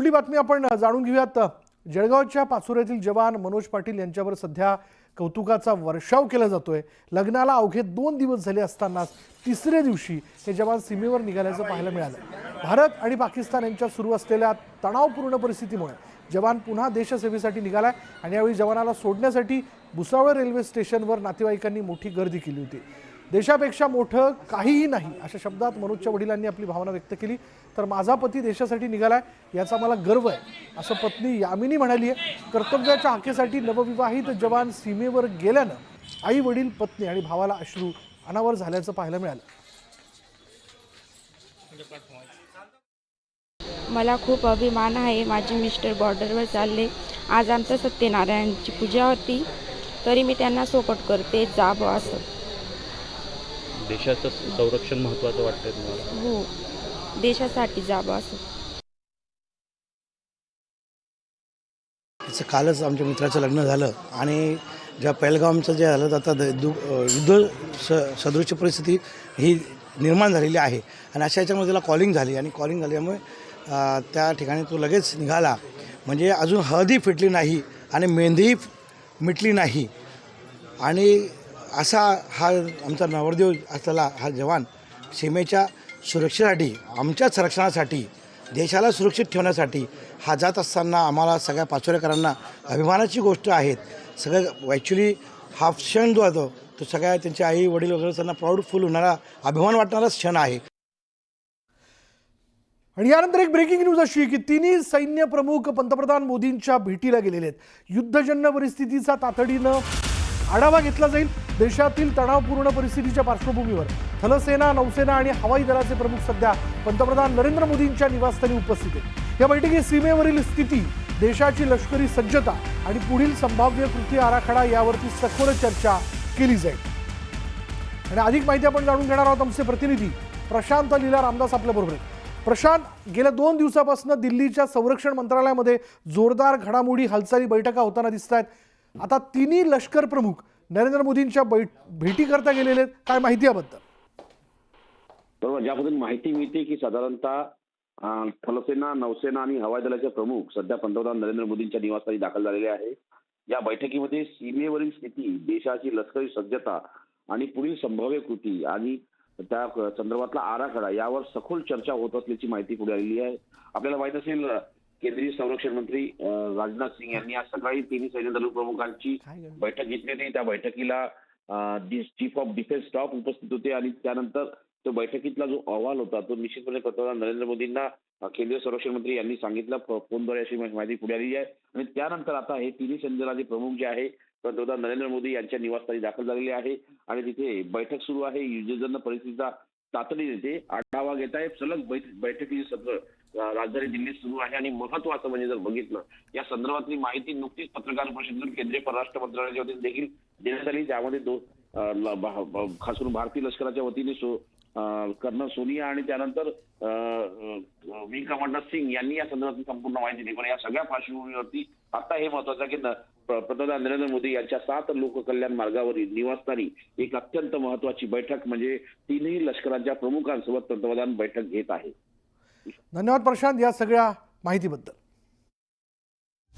पुढली बातमी आपण जाणून घेऊयात। जळगावच्या पाचोऱ्यातील जवान मनोज पाटील यांच्यावर सध्या कौतुकाचा वर्षाव केला जातोय। लग्नाला अवघे 2 दिवस झाले असताना तिसऱ्या दिवशी हे जवान सीमेवर निघाल्याचं पाहायला मिळालं। भारत आणि पाकिस्तान यांच्यात सुरू असलेल्या तणावपूर्ण परिस्थितीमुळे जवान पुन्हा देशसेवेसाठी निघालाय आणि यावेळी जवानाला सोडण्यासाठी भुसावळ रेल्वे स्टेशनवर नातेवाईकांनी मोठी गर्दी केली होती। देशापेक्षा मोठं काहीही नाही अशा शब्दात मनोजच्या वडिलांनी आपली भावना व्यक्त केली। तर माझा पती देशासाठी निघालाय याचा मला गर्व आहे असं पत्नी यामिनी म्हणाली आहे। कर्तव्याच्या हाकेसाठी नवविवाहित जवान सीमेवर गेल्यानं आई वडील पत्नी आणि भावाला अश्रू अनावर झाल्याचं पाहायला मिळालं। मला खूप अभिमान आहे। माझे मिस्टर बॉर्डरवर चालले। आज आमचं सत्यनारायणची पूजा होती तरी मी त्यांना सपोर्ट करते जावं असं। देशाचं संरक्षण महत्त्वाचं वाटतंय तुम्हाला? हो, देशासाठी जावं असं। त्याचं कालच आमच्या मित्राचं लग्न झालं आणि ज्या पहलगामचं जे झालं आता युद्ध सदृश परिस्थिती ही निर्माण झालेली आहे आणि अशा याच्यामध्ये त्याला कॉलिंग झाली आणि कॉलिंग झाल्यामुळे त्या ठिकाणी तो लगेच निघाला। म्हणजे अजून हळदी फिटली नाही आणि मेहंदीही मिटली नाही आणि असा हा आमचा नवरदेव असलेला हा जवान सीमेच्या सुरक्षेसाठी, आमच्या संरक्षणासाठी, देशाला सुरक्षित ठेवण्यासाठी हा जात असताना आम्हाला सगळ्या पाचोरेकरांना अभिमानाची गोष्ट आहे। सगळं ॲक्च्युली हा क्षण जो आहे तो सगळ्या त्यांचे आई वडील वगैरे त्यांना प्राऊडफुल होणारा, अभिमान वाटणारा क्षण आहे। आणि यानंतर एक ब्रेकिंग न्यूज अशी की तिन्ही सैन्य प्रमुख पंतप्रधान मोदींच्या भेटीला गेलेले आहेत। युद्धजन्य परिस्थितीचा तातडीनं आढावा घेतला जाईल। देशातील तणावपूर्ण परिस्थितीच्या पार्श्वभूमीवर थलसेना, नौसेना आणि हवाई दलाचे प्रमुख सध्या पंतप्रधान नरेंद्र मोदींच्या निवासस्थानी उपस्थित आहेत। या बैठकीत सीमेवरील स्थिती, देशाची लष्करी सज्जता आणि पुढील संभाव्य कृती आराखडा यावरती सखोल चर्चा केली जाईल। आणि अधिक माहिती आपण जाणून घेणार आहोत। आमचे प्रतिनिधी प्रशांत लीला रामदास आपल्याबरोबर आहेत। प्रशांत, गेल्या 2 दिवसापासून दिल्लीच्या संरक्षण मंत्रालयामध्ये जोरदार घडामोडी, हालचाली, बैठका होताना दिसत आहेत। आता तिन्ही लष्कर प्रमुख नरेंद्र मोदींच्या भेटी करता गेलेले आहेत। काय माहिती याबद्दल? बरोबर, ज्याबद्दल माहिती मिळते की साधारणतः थलसेना, नौसेना आणि हवाई दलाचे प्रमुख सध्या पंतप्रधान नरेंद्र मोदींच्या निवासस्थानी दाखल झालेले आहे। या बैठकीमध्ये सीमेवरील स्थिती, देशाची लष्करी सज्जता आणि पुढील संभाव्य कृती आणि त्या संदर्भातला आराखडा यावर सखोल चर्चा होत असल्याची माहिती पुढे आलेली आहे। आपल्याला माहित असेल केंद्रीय संरक्षण मंत्री राजनाथ सिंह यांनी आज सकाळी तिन्ही सैन्य दल प्रमुखांची बैठक घेतली होती। त्या बैठकीला चीफ ऑफ डिफेन्स स्टाफ उपस्थित होते आणि त्यानंतर तो बैठकीतला जो अहवाल होता तो निश्चितपणे पंतप्रधान नरेंद्र मोदींना केंद्रीय संरक्षण मंत्री यांनी सांगितलं फोनद्वारे, अशी माहिती पुढे आलेली आहे। आणि त्यानंतर आता हे तिन्ही सैन्य दलाचे प्रमुख जे आहे पंतप्रधान नरेंद्र मोदी यांच्या निवासस्थानी दाखल झालेले आहे आणि तिथे बैठक सुरू आहे। युद्धजन्य परिस्थितीचा तातडीने ते आढावा घेत आहे। सलग बैठकीचे सत्र राजधानी दिल्लीत सुरू आहे आणि महत्वाचं म्हणजे जर बघितलं या संदर्भातली माहिती नुकतीच पत्रकार परिषदेतून केंद्रीय परराष्ट्र मंत्रालयाच्या वतीने देखील देण्यात आली। त्यामध्ये खास करून भारतीय लष्कराच्या वतीने कर्नल सोनिया आणि त्यानंतर विंग कमांडर सिंग यांनी या संदर्भातली संपूर्ण माहिती दिली। पण या सगळ्या पार्श्वभूमीवरती आता हे महत्वाचं की पंतप्रधान नरेंद्र मोदी यांच्या 7 लोककल्याण मार्गावरील निवासस्थानी एक अत्यंत महत्वाची बैठक म्हणजे तिन्ही लष्कराच्या प्रमुखांसोबत पंतप्रधान बैठक घेत आहे। धन्यवाद प्रशांत या सगळ्या माहितीबद्दल।